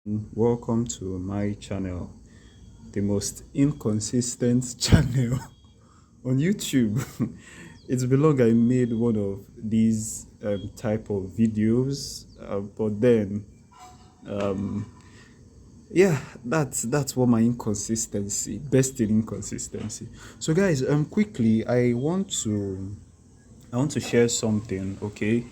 Welcome to my channel, the most inconsistent channel on YouTube. It's been long I made one of these type of videos, but then yeah, that's what my inconsistency, best in inconsistency. So guys, quickly, I want to share something, okay?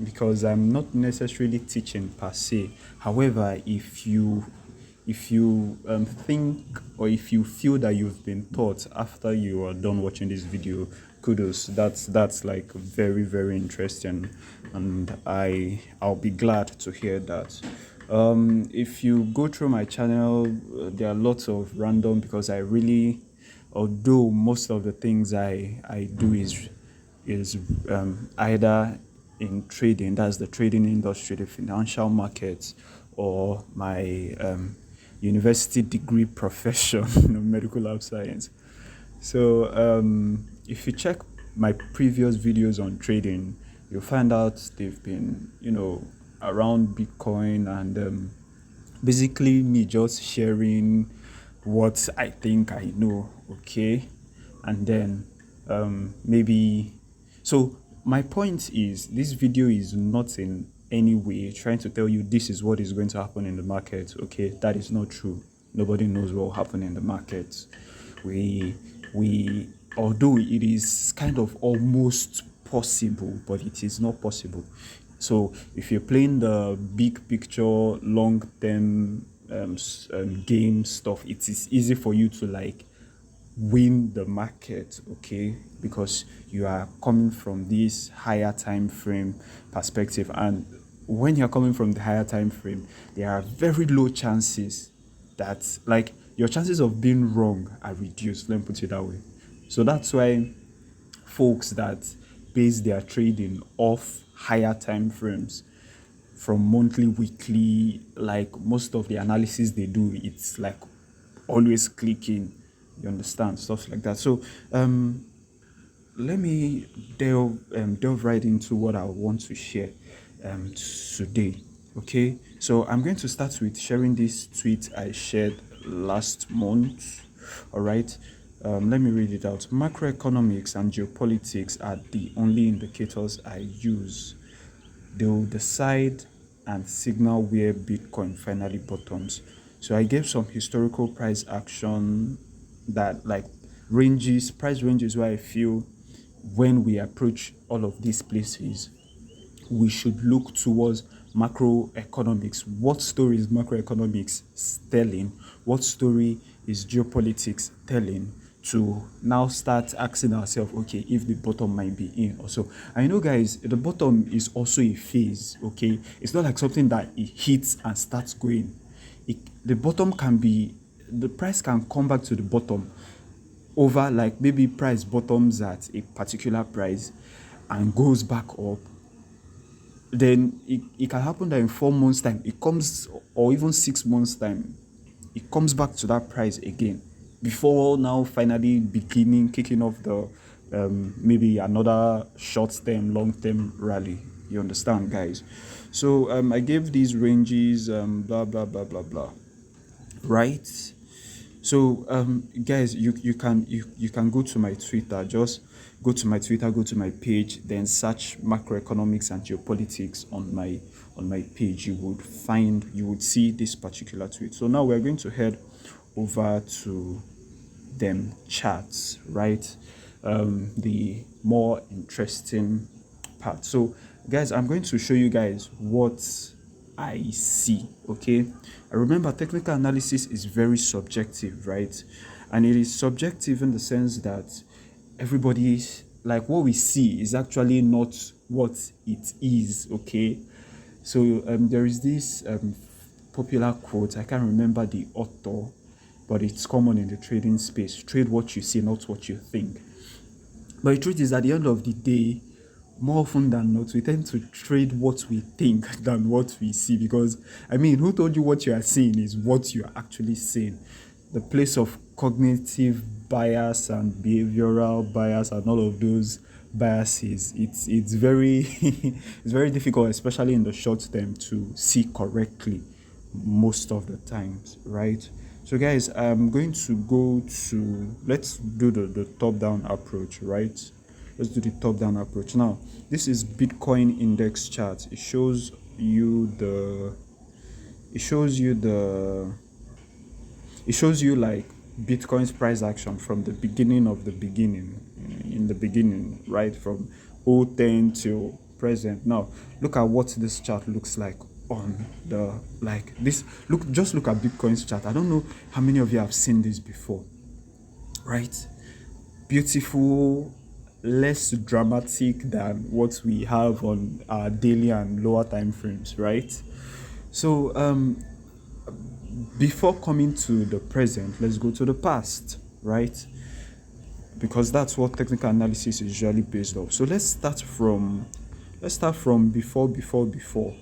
Because I'm not necessarily teaching per se. However, if you think, or if you feel that you've been taught after you are done watching this video, kudos. That's like very very interesting, and I'll be glad to hear that. If you go through my channel, there are lots of random, because I really, although most of the things I do is either in trading, that's the trading industry, the financial markets, or my university degree profession, medical lab science. So if you check my previous videos on trading, you'll find out they've been, around Bitcoin, and basically me just sharing what I think I know, okay? And then maybe, so my point is, this video is not in any way trying to tell you this is what is going to happen in the market, okay? That is not true. Nobody knows what will happen in the market. We although it is kind of almost possible, but it is not possible. So if you're playing the big picture, long term game stuff, it is easy for you to like win the market, okay? Because you are coming from this higher time frame perspective, and when you're coming from the higher time frame, there are very low chances that, like, your chances of being wrong are reduced, let me put it that way. So that's why folks that base their trading off higher time frames, from monthly, weekly, like most of the analysis they do, it's like always clicking, you understand, stuff like that. So let me delve right into what I want to share today. Okay, so I'm going to start with sharing this tweet I shared last month. All right, let me read it out. Macroeconomics and geopolitics are the only indicators I use. They will decide and signal where Bitcoin finally bottoms. So I gave some historical price action, that like price ranges, where I feel when we approach all of these places, we should look towards macroeconomics. What story is macroeconomics telling? What story is geopolitics telling? To now start asking ourselves, okay, if the bottom might be in also. I know, guys, the bottom is also a phase, okay? It's not like something that it hits and starts going. The bottom can be, the price can come back to the bottom over, like, maybe price bottoms at a particular price and goes back up. Then it can happen that in 4 months time it comes, or even 6 months time, it comes back to that price again, before now finally beginning kicking off the maybe another short term, long term rally. You understand, guys? So I gave these ranges, blah blah blah blah blah, right? So guys, you can go to my Twitter. Just go to my Twitter, go to my page, then search macroeconomics and geopolitics on my page. You would see this particular tweet. So now we're going to head over to them charts, right? The more interesting part. So guys, I'm going to show you guys what I see, okay? I remember technical analysis is very subjective, right? And it is subjective in the sense that everybody's, like, what we see is actually not what it is, okay? So there is this popular quote, I can't remember the author, but it's common in the trading space: trade what you see, not what you think. But the truth is, at the end of the day, more often than not, we tend to trade what we think than what we see. Because, I mean, who told you what you are seeing is what you are actually seeing? The place of cognitive bias and behavioral bias and all of those biases, it's very it's very difficult, especially in the short term, to see correctly. most of the times, right? So guys, I'm going to go to, let's do the top down approach, right? Let's do the top down approach. Now, this is Bitcoin index chart. It shows you the it shows you the it shows you like Bitcoin's price action from the beginning of the beginning, in the beginning, right? From 010 till present. Now, look at what this chart looks like on the, like this. Just look at Bitcoin's chart. I don't know how many of you have seen this before, right? Beautiful, less dramatic than what we have on our daily and lower time frames, right? So, before coming to the present, let's go to the past, right? Because that's what technical analysis is usually based off. So let's start from before.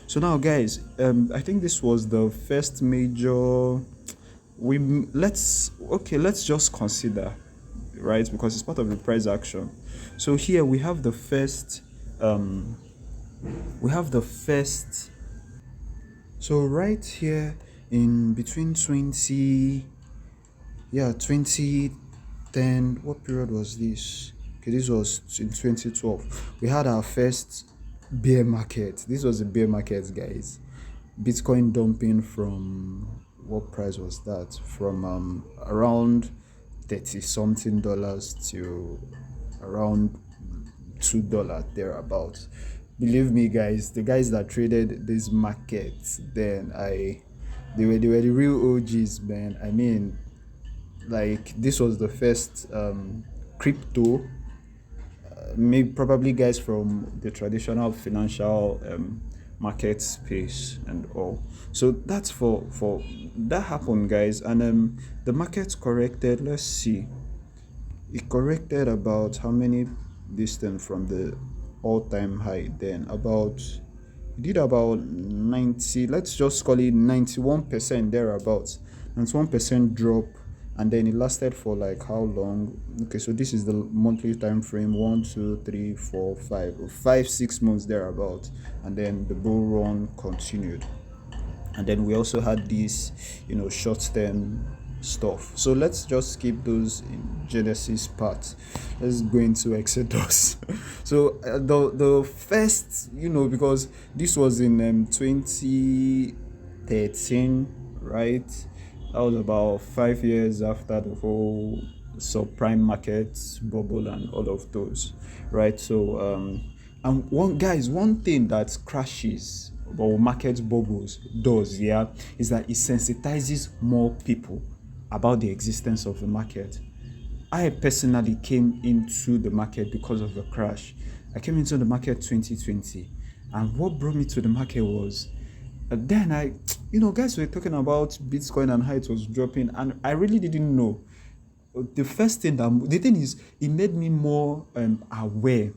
So now, guys, I think this was the first major. Let's just consider, right? Because it's part of the price action. So here we have the first. So right here in between 2010, what period was this? Okay, this was in 2012. We had our first bear market. This was a bear market, guys. Bitcoin dumping from, what price was that? From around 30 something dollars to around $2 thereabouts. Believe me, guys, the guys that traded these markets then, they were the real OGs, man. I mean, like, this was the first crypto. Maybe probably guys from the traditional financial market space and all. So that's for that happened, guys. And the market corrected. Let's see, it corrected about how many distance from the all-time high then? About, it did about 90, let's just call it 91% thereabouts. 91% drop, and then it lasted for like how long? Okay, so this is the monthly time frame: 1, 2, 3, 4, 5, 6 months thereabouts, and then the bull run continued. And then we also had this, short-term stuff. So let's just skip those in Genesis part. Let's go into Exodus. So the first, because this was in 2013, right? That was about 5 years after the whole subprime market bubble and all of those, right? So and one thing that crashes or market bubbles does, is that it sensitizes more people about the existence of the market. I personally came into the market because of the crash. I came into the market 2020, and what brought me to the market was then guys were talking about Bitcoin and how it was dropping, and I really didn't know. The thing is, it made me more aware.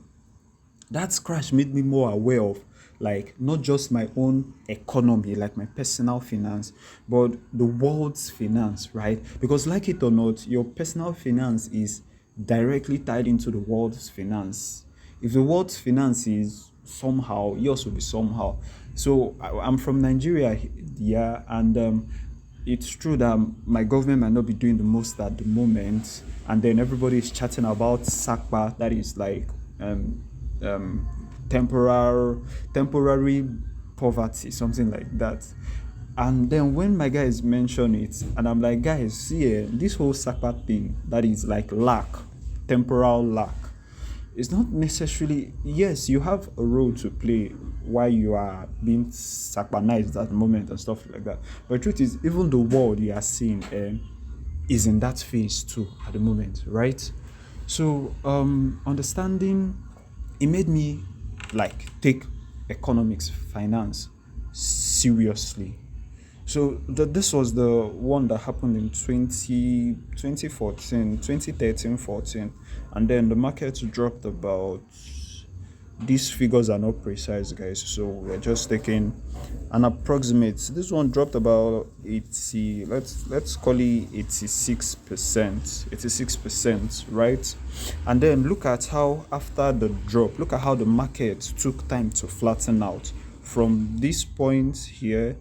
That crash made me more aware of, like, not just my own economy, like my personal finance, but the world's finance, right? Because, like it or not, your personal finance is directly tied into the world's finance. If the world's finance is somehow, yours will be somehow. So I'm from Nigeria, and it's true that my government might not be doing the most at the moment, and then everybody is chatting about SACPA, that is like temporary poverty, something like that. And then when my guys mention it, and I'm like, guys, see, this whole SACPA thing, that is like lack, temporal lack, it's not necessarily, yes, you have a role to play while you are being sacrificed at the moment and stuff like that. But the truth is, even the world you are seeing is in that phase too at the moment, right? So understanding, it made me like take economics, finance seriously. So this was the one that happened in 2013, 14. And then the market dropped about, these figures are not precise, guys, so we're just taking an approximate. This one dropped about 80, let's call it 86%, right? And then look at how after the drop, look at how the market took time to flatten out from this point here.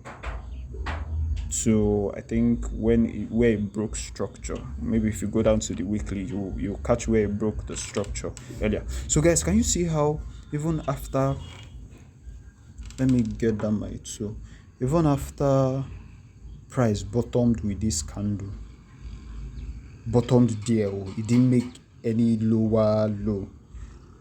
to, I think, where it broke structure. Maybe if you go down to the weekly, you catch where it broke the structure earlier. So guys, can you see how even after, let me get that my two, even after price bottomed with this candle, bottomed there, it didn't make any lower low.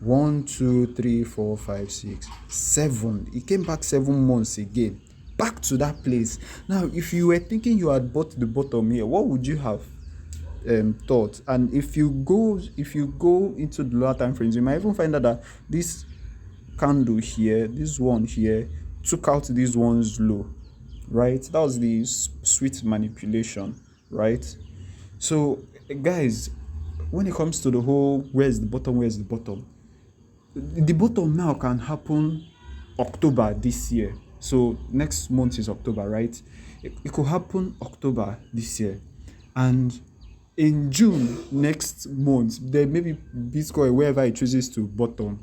1 2 3 4 5 6 7, it came back 7 months again, back to that place. Now if you were thinking you had bought the bottom here, what would you have thought? And if you go into the lower time frames, you might even find out that this candle here, this one here, took out this one's low, right? That was the sweet manipulation, right? So guys, when it comes to the whole where's the bottom, the bottom now can happen October this year. So next month is October, right? It could happen October this year, and in June next month, then maybe Bitcoin, wherever it chooses to bottom,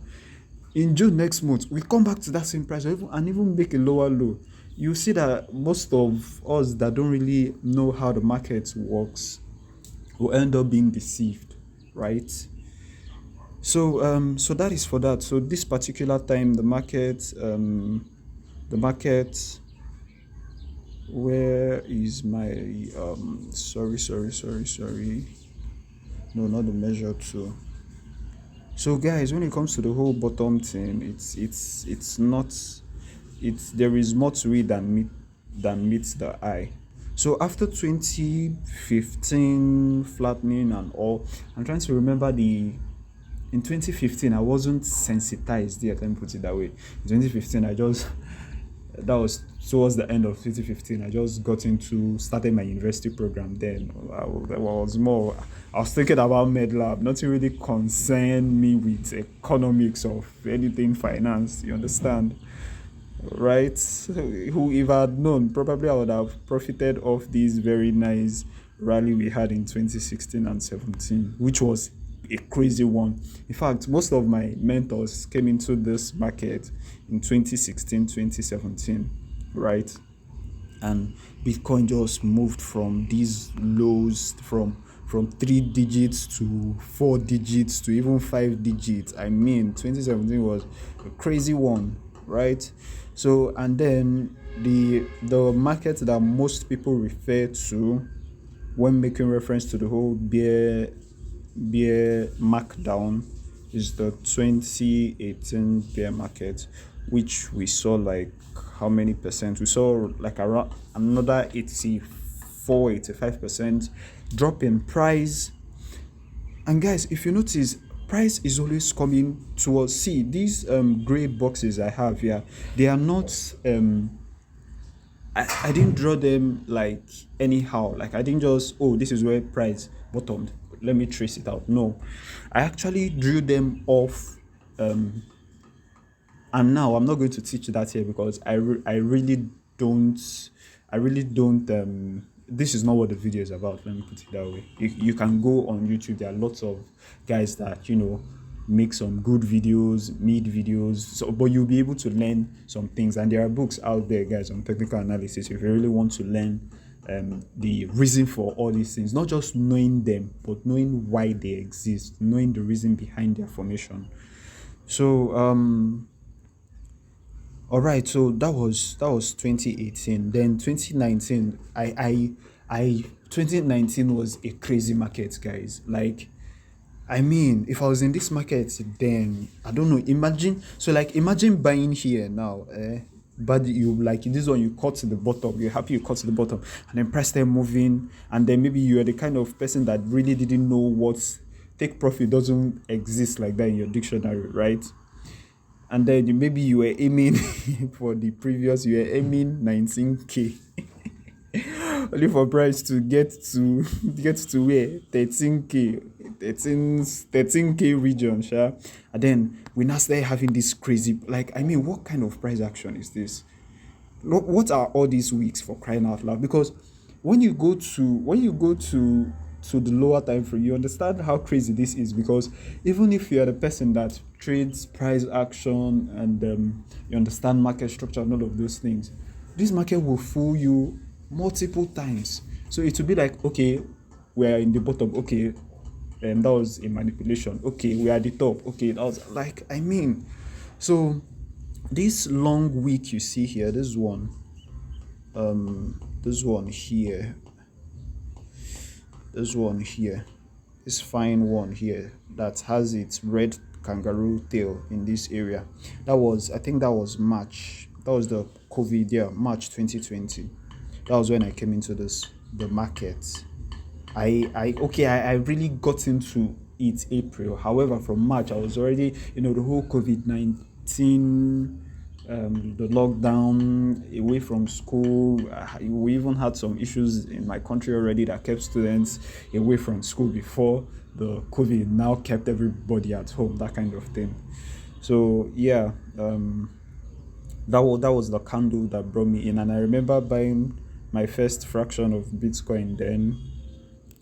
in June next month, we come back to that same price, and even make a lower low. You see that most of us that don't really know how the market works will end up being deceived, right? So that is for that. So this particular time, the market, where is my sorry, no, not the measure two. So guys, when it comes to the whole bottom thing, it's not, there is more to it than meets the eye. So after 2015 flattening and all, I'm trying to remember in 2015 I wasn't sensitized yet, let me put it that way. In 2015 that was towards the end of 2015, I just started my university program then. I was thinking about MedLab. Nothing really concerned me with economics of anything finance, you understand? Right? Who, if I had known, probably I would have profited off this very nice rally we had in 2016 and 17, which was a crazy one. In fact, most of my mentors came into this market in 2016, 2017, right? And Bitcoin just moved from these lows from 3 digits to 4 digits to even 5 digits. I mean, 2017 was a crazy one, right? So, and then the market that most people refer to when making reference to the whole bear markdown is the 2018 bear market, which we saw like how many percent? We saw like around another 85% drop in price. And guys, if you notice, price is always coming towards, see these gray boxes I have here, they are not I didn't draw them like anyhow. Like I didn't just, this is where price bottomed, let me trace it out. No, I actually drew them off, and now I'm not going to teach that here because I really don't this is not what the video is about, let me put it that way. You can go on YouTube, there are lots of guys that make some good videos, mid videos, so but you'll be able to learn some things, and there are books out there, guys, on technical analysis if you really want to learn the reason for all these things, not just knowing them but knowing why they exist, knowing the reason behind their formation. So all right, so that was 2018. Then 2019, 2019 was a crazy market, guys. Like, I mean, if I was in this market then, I don't know, imagine buying here now, but you like this one, you cut to the bottom, you're happy you cut to the bottom, and then price them moving, and then maybe you are the kind of person that really didn't know what take profit doesn't exist like that in your dictionary, right? And then maybe you were aiming for the previous, you were aiming 19k only for price to get to where 13k region, sure. And then we now start having this crazy, like, I mean, what kind of price action is this? What are all these weeks, for crying out loud? Because when you go to the lower time frame, you understand how crazy this is. Because even if you are the person that trades price action and you understand market structure and all of those things, this market will fool you multiple times. So it will be like, okay, we're in the bottom, okay, and that was a manipulation. Okay, we are at the top. Okay, that was like, I mean, so this long week you see here, this one here, this fine one here that has its red kangaroo tail in this area. That was, I think that was March. That was the COVID year, March 2020. That was when I came into the market. I really got into it April. However, from March I was already, the whole COVID-19, the lockdown, away from school. We even had some issues in my country already that kept students away from school before the COVID now kept everybody at home, that kind of thing. So yeah, that was the candle that brought me in, and I remember buying my first fraction of Bitcoin then,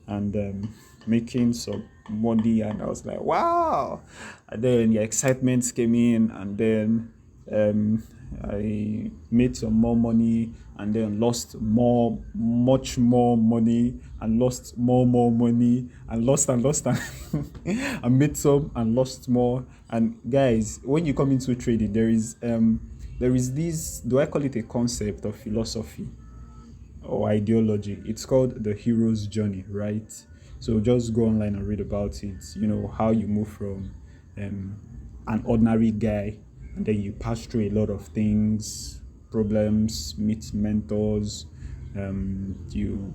and making some money, and I was like, wow. And then the excitement came in, and then I made some more money, and then lost much more money, and lost more money, and lost and I made some and lost more. And guys, when you come into trading, there is this, do I call it a concept of philosophy or ideology? It's called the hero's journey, right? So just go online and read about it. How you move from an ordinary guy, and then you pass through a lot of things, problems, meet mentors. You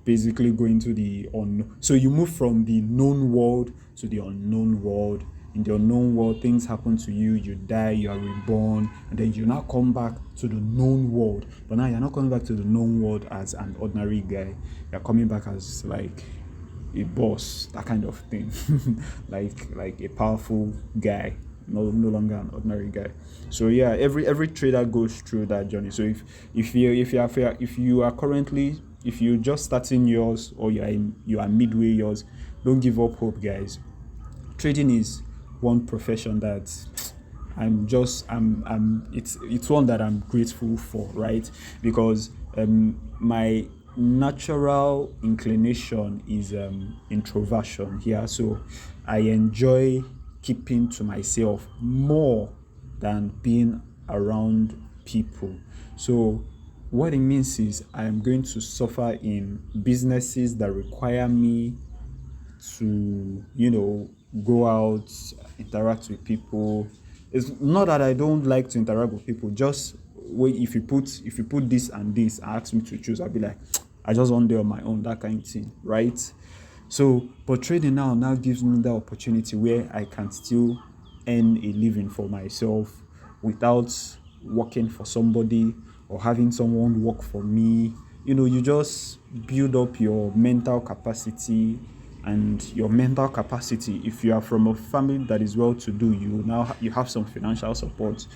basically go into the unknown. So you move from the known world to the unknown world. In the unknown world, things happen to you, you die, you are reborn, and then you now come back to the known world. But now you're not coming back to the known world as an ordinary guy. You're coming back as like a boss, that kind of thing. like a powerful guy, no longer an ordinary guy. So yeah, every trader goes through that journey. So if you are currently, if you're just starting yours, or you are midway yours, don't give up hope, guys. Trading is one profession that it's one that I'm grateful for, right? Because my natural inclination is introversion here. So I enjoy keeping to myself more than being around people. So what it means is I am going to suffer in businesses that require me to go out, interact with people. It's not that I don't like to interact with people, just wait, if you put this and this and ask me to choose, I'll be like, I just want to do on my own, that kind of thing, right? So but trading now gives me the opportunity where I can still earn a living for myself without working for somebody or having someone work for me. You just build up your mental capacity. And your mental capacity, if you are from a family that is well to do, you have some financial support,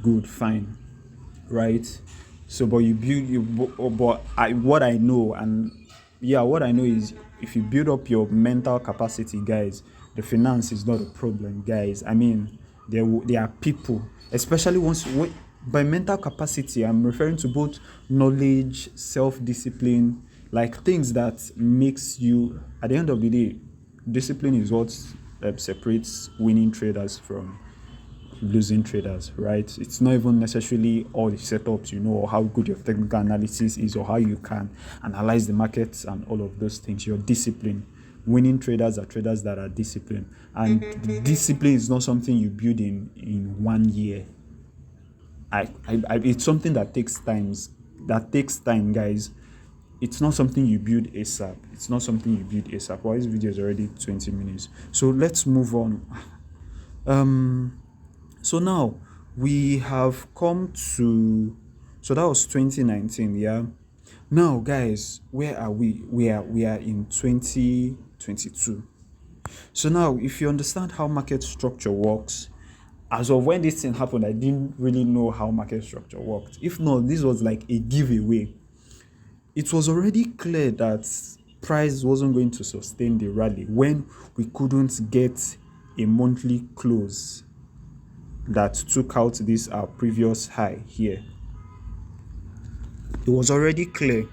good, fine, right? So but what I know is, if you build up your mental capacity, guys, the finance is not a problem, guys. I mean, there are people, especially by mental capacity, I'm referring to both knowledge, self-discipline, like things that makes you, at the end of the day, discipline is what separates winning traders from losing traders, right? It's not even necessarily all the setups, or how good your technical analysis is, or how you can analyze the markets and all of those things. Your discipline. Winning traders are traders that are disciplined, and discipline is not something you build in 1 year. It's something that takes time. Guys. It's not something you build ASAP. Well, this video is already 20 minutes. So let's move on. So now we have come to, so that was 2019, yeah. Now, guys, where are we? We are in 2022. So now, if you understand how market structure works, as of when this thing happened, I didn't really know how market structure worked. If not, this was like a giveaway. It was already clear that price wasn't going to sustain the rally when we couldn't get a monthly close that took out this our previous high here. It was already clear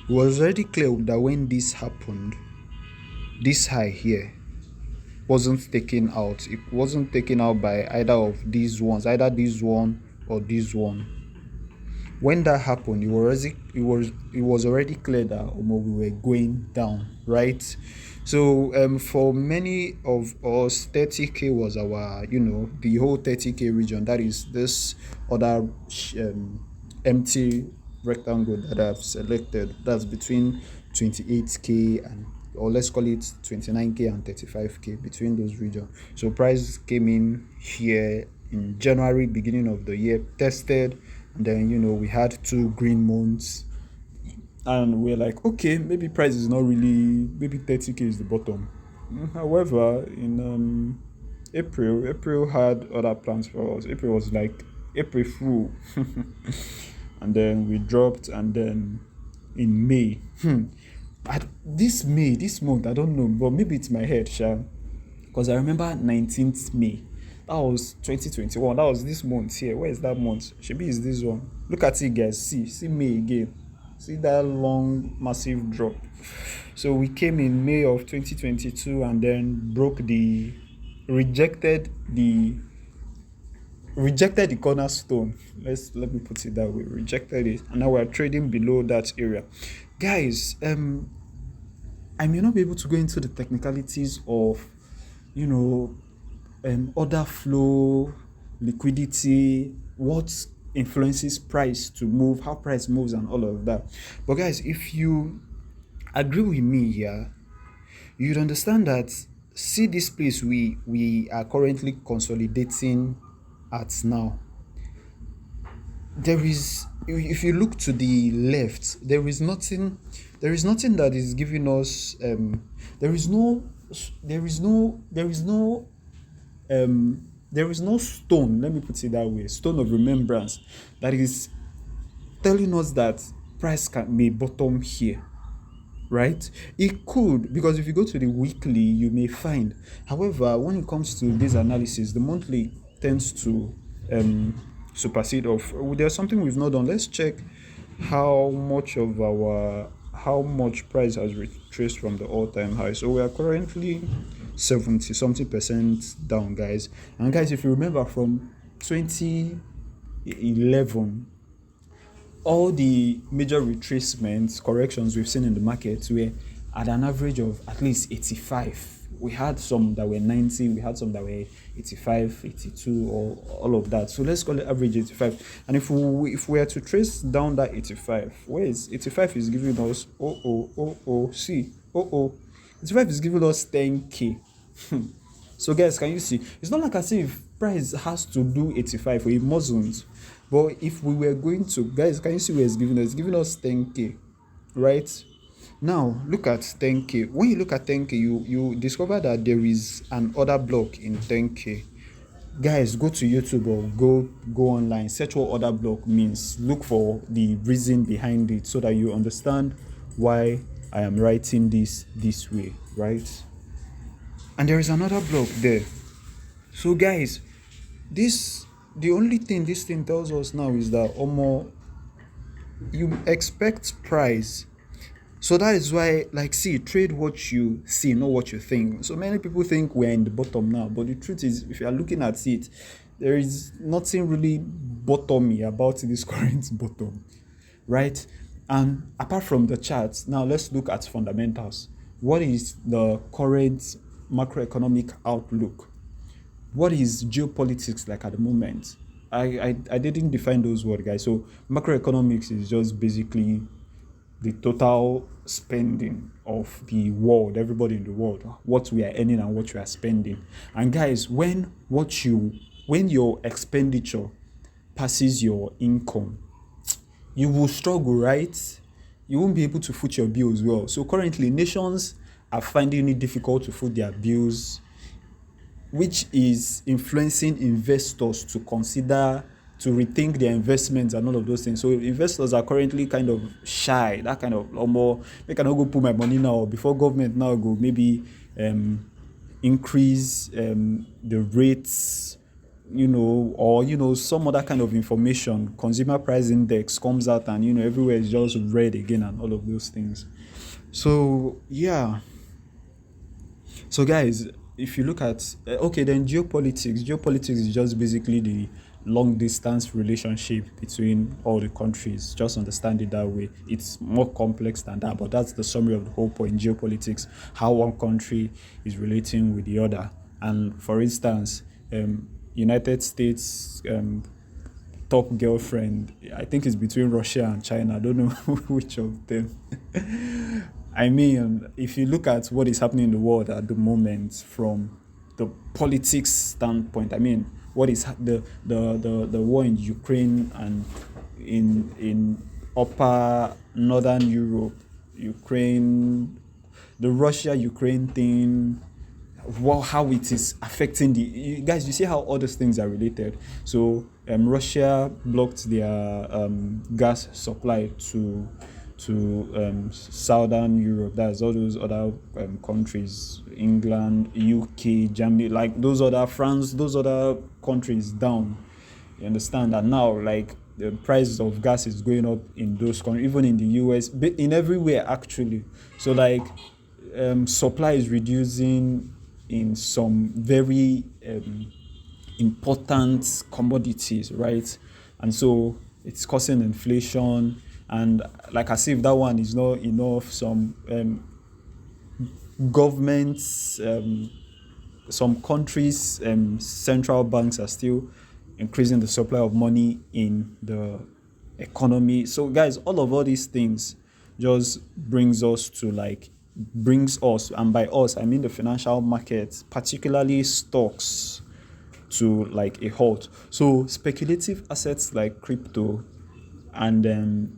it was already clear that when this happened, this high here wasn't taken out. It wasn't taken out by either of these ones, either this one or this one. When that happened, it was already clear that we were going down, right? So for many of us, 30K was our, the whole 30K region. That is this other empty rectangle that I've selected. That's between 28K and, or let's call it 29K and 35K, between those regions. So price came in here in January, beginning of the year, tested, and then we had 2 green months, and we're like, okay, maybe price is not really, maybe 30K is the bottom. However, in April had other plans for us. April was like April Fool. And then we dropped, and then in May, this month, I don't know, but maybe it's my head, because I remember 19th May. That was 2021. That was this month here. Where is that month? Should is this one. Look at it, guys. See May again. See that long, massive drop. So we came in May of 2022 and then rejected the cornerstone. Let me put it that way. Rejected it, and now we're trading below that area, guys. I may not be able to go into the technicalities of order flow, liquidity, what influences price to move, how price moves, and all of that. But guys, if you agree with me here, you'd understand that, see this place we are currently consolidating at now. There is, if you look to the left, there is nothing that is giving us there is no stone, let me put it that way, stone of remembrance that is telling us that price may bottom here, right? It could, because if you go to the weekly, you may find. However, when it comes to this analysis, the monthly tends to supersede of. There's something we've not done. Let's check how much price has retraced from the all-time high. So we are currently 70 something percent down, guys. And guys, if you remember from 2011, all the major retracements, corrections we've seen in the market were at an average of at least 85. We had some that were 90, we had some that were 85, 82, or all of that. So let's call it average 85. And if we are to trace down that 85, where is 85 is giving us 85 is giving us 10K. So guys, can you see? It's not like as if price has to do 85, or it mustn't. But if we were going to, guys, can you see where it's giving us? It's giving us 10K, right? Now look at 10K. When you look at 10K, you discover that there is an order block in 10K. Guys, go to YouTube or go online, search what order block means. Look for the reason behind it so that you understand why I am writing this way, right? And there is another block there. So guys, the only thing this thing tells us now is that you expect price. So that is why, trade what you see, not what you think. So many people think we're in the bottom now, but the truth is, if you are looking at it, there is nothing really bottomy about this current bottom, right? And apart from the charts, now let's look at fundamentals. What is the current macroeconomic outlook? What is geopolitics like at the moment? I didn't define those words, guys. So macroeconomics is just basically the total spending of the world, everybody in the world, what we are earning and what we are spending. And guys, when your expenditure passes your income, you will struggle, right? You won't be able to foot your bills well. So currently, nations are finding it difficult to foot their bills, which is influencing investors to rethink their investments and all of those things. So investors are currently kind of shy, that kind of more, they cannot go put my money now before government now go maybe increase the rates or some other kind of information, consumer price index comes out, and everywhere is just red again and all of those things. So yeah. So guys, if you look at okay, then geopolitics is just basically the long distance relationship between all the countries. Just understand it that way. It's more complex than that, but that's the summary of the whole point. Geopolitics, how one country is relating with the other. And for instance, United States top girlfriend, I think it's between Russia and China. I don't know which of them. I mean, if you look at what is happening in the world at the moment from the politics standpoint, I mean, what is the war in Ukraine and in upper northern Europe, Ukraine, the Russia-Ukraine thing, how it is affecting guys. You see how all those things are related. So Russia blocked their gas supply to southern Europe. That's all those other countries, England, UK, Germany, like those other France, those other countries down. You understand that now, like the price of gas is going up in those countries, even in the US, but in everywhere actually. So like supply is reducing in some very important commodities, right? And so it's causing inflation, and like as if that one is not enough, some governments, some countries, central banks are still increasing the supply of money in the economy. So guys, all these things just brings us, and by us I mean the financial markets, particularly stocks, to like a halt. So speculative assets like crypto and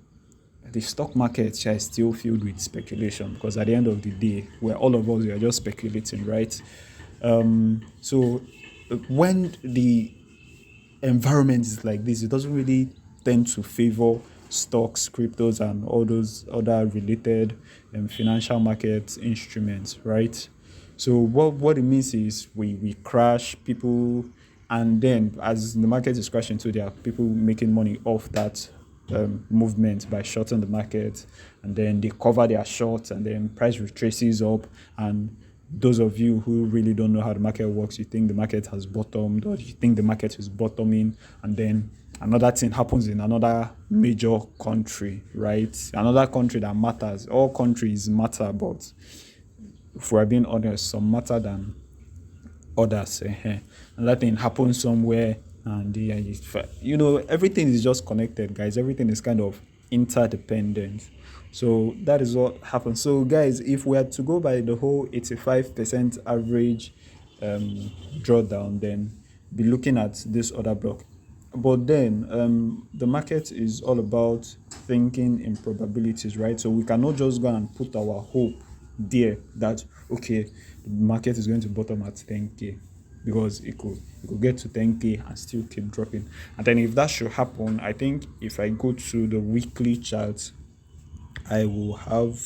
the stock market is still filled with speculation, because at the end of the day, all of us, we are just speculating, right? So when the environment is like this, it doesn't really tend to favor stocks, cryptos, and all those other related financial market instruments, right? So what it means is we crash, people, and then as the market is crashing too, there are people making money off that movement by shorting the market, and then they cover their shorts, and then price retraces up. And those of you who really don't know how the market works, you think the market has bottomed, or you think the market is bottoming, and then another thing happens in another major country, right? Another country that matters. All countries matter, but if we're being honest, some matter than others. Another thing happens somewhere, and everything is just connected, guys. Everything is kind of interdependent. So that is what happens. So guys, if we had to go by the whole 85% average drawdown, then be looking at this other block. But then the market is all about thinking in probabilities, right? So we cannot just go and put our hope there that okay, the market is going to bottom at 10k, because it could get to 10k and still keep dropping. And then if that should happen, I think if I go to the weekly chart, I will have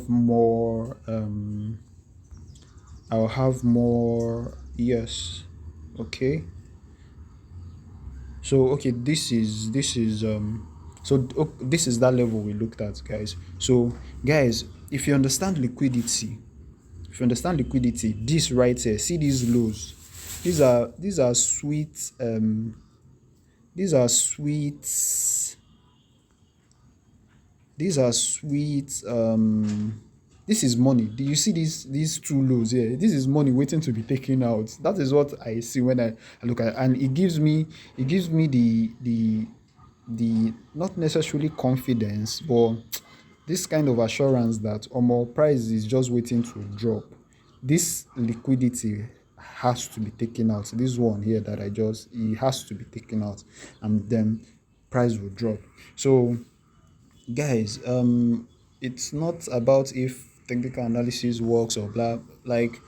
more yes. Okay. So okay, this is this is that level we looked at, guys. So guys, if you understand liquidity, this right here, see these lows, these are sweet, these are sweet this is money. Do you see these two lows here? This is money waiting to be taken out. That is what I see when I look at it. And it gives me the not necessarily confidence, but this kind of assurance that price is just waiting to drop. This liquidity has to be taken out. This one here that it has to be taken out, and then price will drop. So guys, it's not about if technical analysis works or blah, like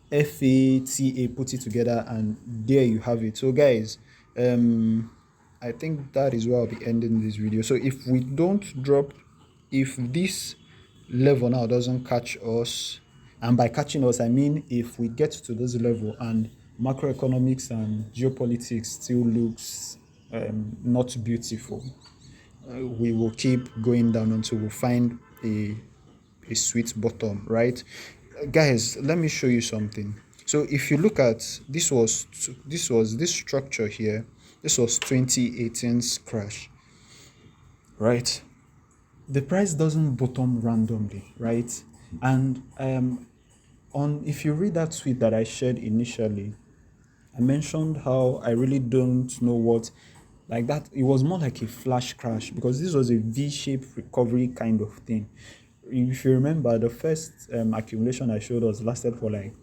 FATA put it together, and there you have it. So guys, I think that is where I'll be ending this video. So if we don't drop, if this level now doesn't catch us, and by catching us I mean if we get to this level and macroeconomics and geopolitics still looks not beautiful. We will keep going down until we find a sweet bottom, right? Guys, let me show you something. So if you look at this structure here, this was 2018's crash, right? The price doesn't bottom randomly, right? And on if you read that tweet that I shared initially, I mentioned how I really don't know what, like that. It was more like a flash crash because this was a V-shaped recovery kind of thing. If you remember, the first accumulation I showed us lasted for like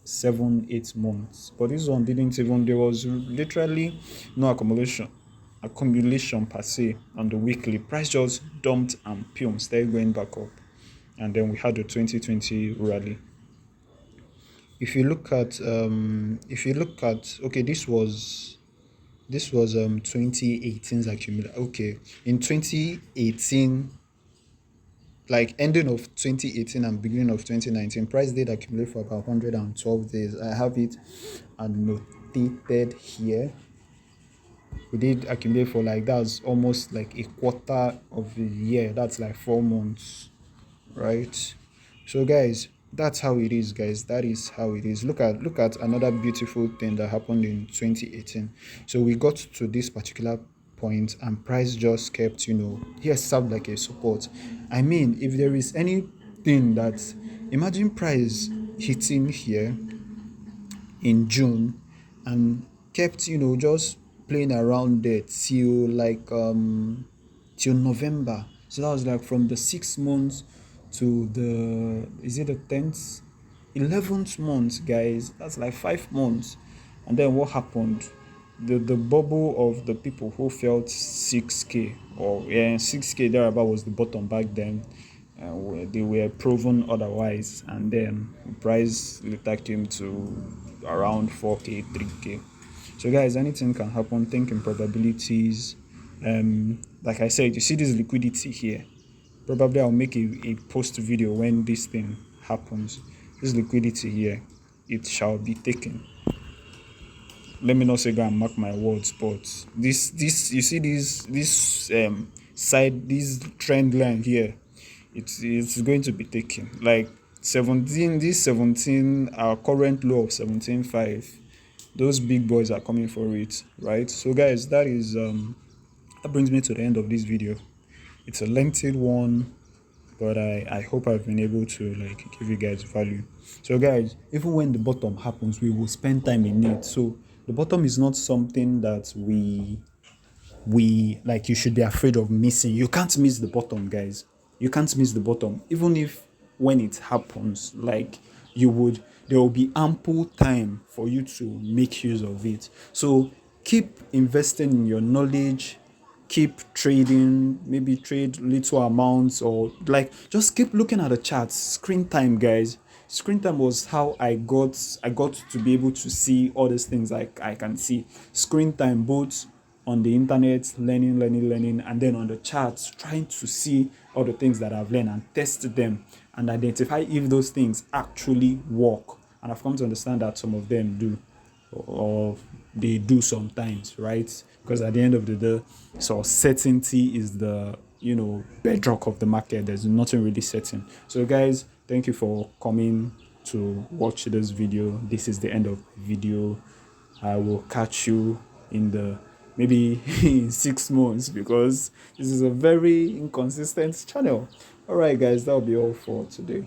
7 8 months, but this one didn't even. There was literally no accumulation per se on the weekly. Price just dumped and started going back up, and then we had the 2020 rally. If you look at okay, this was 2018's accumulation. Okay, in 2018, like ending of 2018 and beginning of 2019, price did accumulate for about 112 days. I have it annotated here. We did accumulate for like, that's almost like a quarter of the year. That's like 4 months, right? So guys, that's how it is, guys. That is how it is. Look at another beautiful thing that happened in 2018. So we got to this particular point and price just kept, here served like a support. I mean, if there is anything that, imagine price hitting here in June and kept, just playing around there till like till November. So that was like from the 6 months to the, is it the 10th, 11th month, guys. That's like 5 months. And then what happened? The bubble of the people who felt 6k, or 6k thereabout was the bottom back then. They were proven otherwise, and then price later came to around 4k, 3k. So guys, anything can happen. Think in probabilities. Like I said, you see this liquidity here. Probably I'll make a post video when this thing happens. This liquidity here, it shall be taken. Let me not say go and mark my words, but this you see this side, this trend line here, it's going to be taken. Like 17, our current low of 17.5, those big boys are coming for it, right? So guys, that brings me to the end of this video. It's a lengthy one, but I hope I've been able to like give you guys value. So guys, even when the bottom happens, we will spend time in it. So the bottom is not something that we like you should be afraid of missing. You can't miss the bottom, guys. You can't miss the bottom. Even if when it happens, like there will be ample time for you to make use of it. So keep investing in your knowledge, keep trading, maybe trade little amounts, or like just keep looking at the charts. Screen time, guys. Screen time was how I got to be able to see all these things I can see. Screen time, both on the internet, learning, and then on the charts, trying to see all the things that I've learned and test them and identify if those things actually work. And I've come to understand that some of them do, or they do sometimes, right? Because at the end of the day, so certainty is the bedrock of the market. There's nothing really certain. So guys, thank you for coming to watch this video. This is the end of the video. I will catch you in the maybe in 6 months, because this is a very inconsistent channel. All right guys, that'll be all for today.